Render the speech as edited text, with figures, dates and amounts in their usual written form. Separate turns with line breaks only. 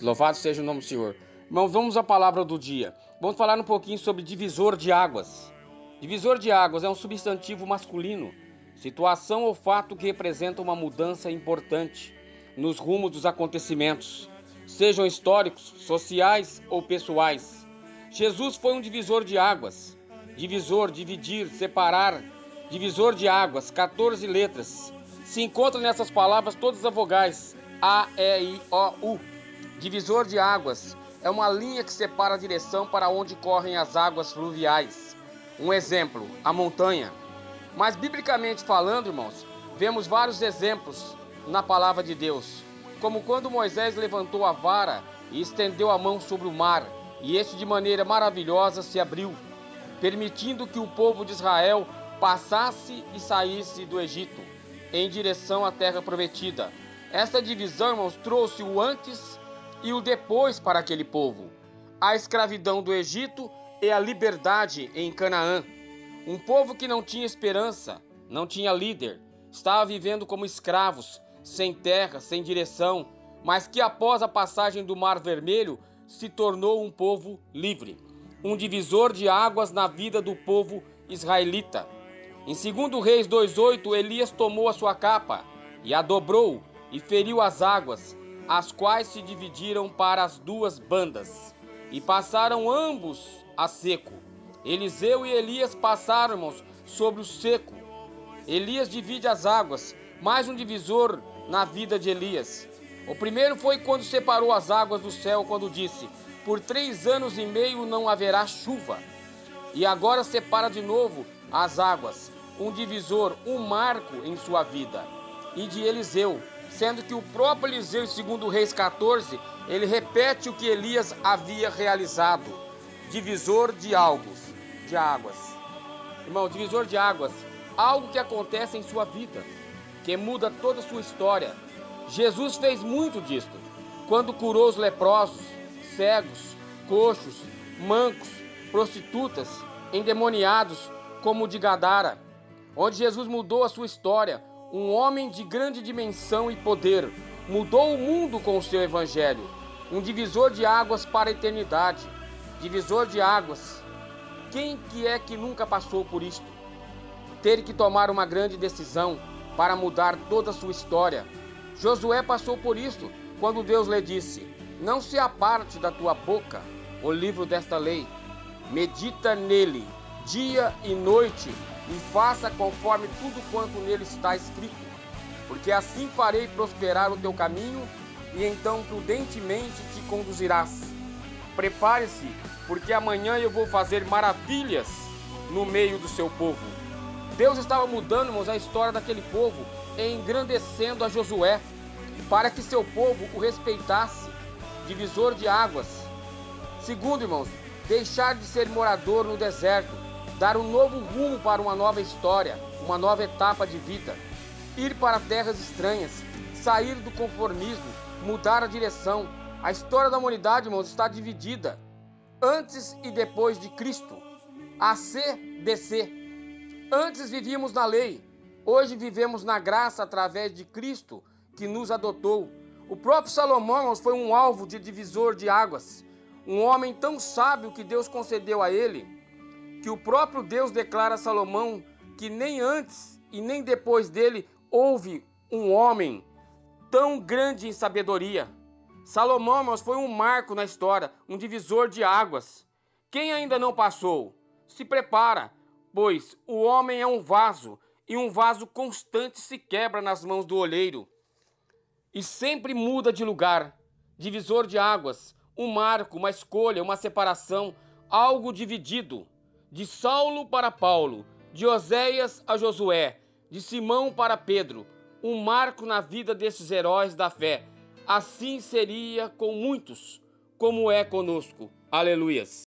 Louvado seja o nome do Senhor. Irmãos, vamos à palavra do dia. Vamos falar um pouquinho sobre divisor de águas. Divisor de águas é um substantivo masculino, situação ou fato que representa uma mudança importante nos rumos dos acontecimentos, sejam históricos, sociais ou pessoais. Jesus foi um divisor de águas. Divisor, dividir, separar. Divisor de águas, 14 letras. Se encontram nessas palavras todas as vogais A, E, I, O, U. Divisor de águas é uma linha que separa a direção para onde correm as águas fluviais. Um exemplo, a montanha. Mas biblicamente falando, irmãos, vemos vários exemplos na palavra de Deus, como quando Moisés levantou a vara e estendeu a mão sobre o mar, e este de maneira maravilhosa se abriu, permitindo que o povo de Israel passasse e saísse do Egito, em direção à terra prometida. Esta divisão, irmãos, trouxe o antes e o depois para aquele povo. A escravidão do Egito e a liberdade em Canaã. Um povo que não tinha esperança, não tinha líder, estava vivendo como escravos, sem terra, sem direção, mas que após a passagem do Mar Vermelho se tornou um povo livre. Um divisor de águas na vida do povo israelita. Em 2 Reis 2:8, Elias tomou a sua capa e a dobrou e feriu as águas, as quais se dividiram para as duas bandas, e passaram ambos a seco. Eliseu e Elias passaram, irmãos, sobre o seco. Elias divide as águas, mais um divisor na vida de Elias. O primeiro foi quando separou as águas do céu, quando disse: por 3 anos e meio não haverá chuva. E agora separa de novo as águas, um divisor, um marco em sua vida. E de Eliseu, sendo que o próprio Eliseu, em 2 Reis 14, ele repete o que Elias havia realizado. Divisor de águas. Irmão, divisor de águas, algo que acontece em sua vida, que muda toda a sua história. Jesus fez muito disto, quando curou os leprosos, cegos, coxos, mancos, prostitutas, endemoniados, como o de Gadara, onde Jesus mudou a sua história. Um homem de grande dimensão e poder, mudou o mundo com o seu evangelho. Um divisor de águas para a eternidade. Divisor de águas. Quem que é que nunca passou por isto? Ter que tomar uma grande decisão para mudar toda a sua história. Josué passou por isto, quando Deus lhe disse: não se aparte da tua boca o livro desta lei. Medita nele, dia e noite, e faça conforme tudo quanto nele está escrito, porque assim farei prosperar o teu caminho, e então prudentemente te conduzirás. Prepare-se, porque amanhã eu vou fazer maravilhas no meio do seu povo. Deus estava mudando, irmãos, a história daquele povo, e engrandecendo a Josué, para que seu povo o respeitasse. Divisor de águas. Segundo, irmãos, deixar de ser morador no deserto, dar um novo rumo para uma nova história, uma nova etapa de vida. Ir para terras estranhas, sair do conformismo, mudar a direção. A história da humanidade, irmãos, está dividida. Antes e depois de Cristo. AC, DC. Antes vivíamos na lei. Hoje vivemos na graça através de Cristo, que nos adotou. O próprio Salomão, irmãos, foi um alvo de divisor de águas. Um homem tão sábio que Deus concedeu a ele, que o próprio Deus declara a Salomão que nem antes e nem depois dele houve um homem tão grande em sabedoria. Salomão, irmãos, foi um marco na história, um divisor de águas. Quem ainda não passou, se prepara, pois o homem é um vaso, e um vaso constante se quebra nas mãos do olheiro, e sempre muda de lugar. Divisor de águas, um marco, uma escolha, uma separação, algo dividido. De Saulo para Paulo, de Oséias a Josué, de Simão para Pedro, um marco na vida desses heróis da fé. Assim seria com muitos, como é conosco. Aleluias.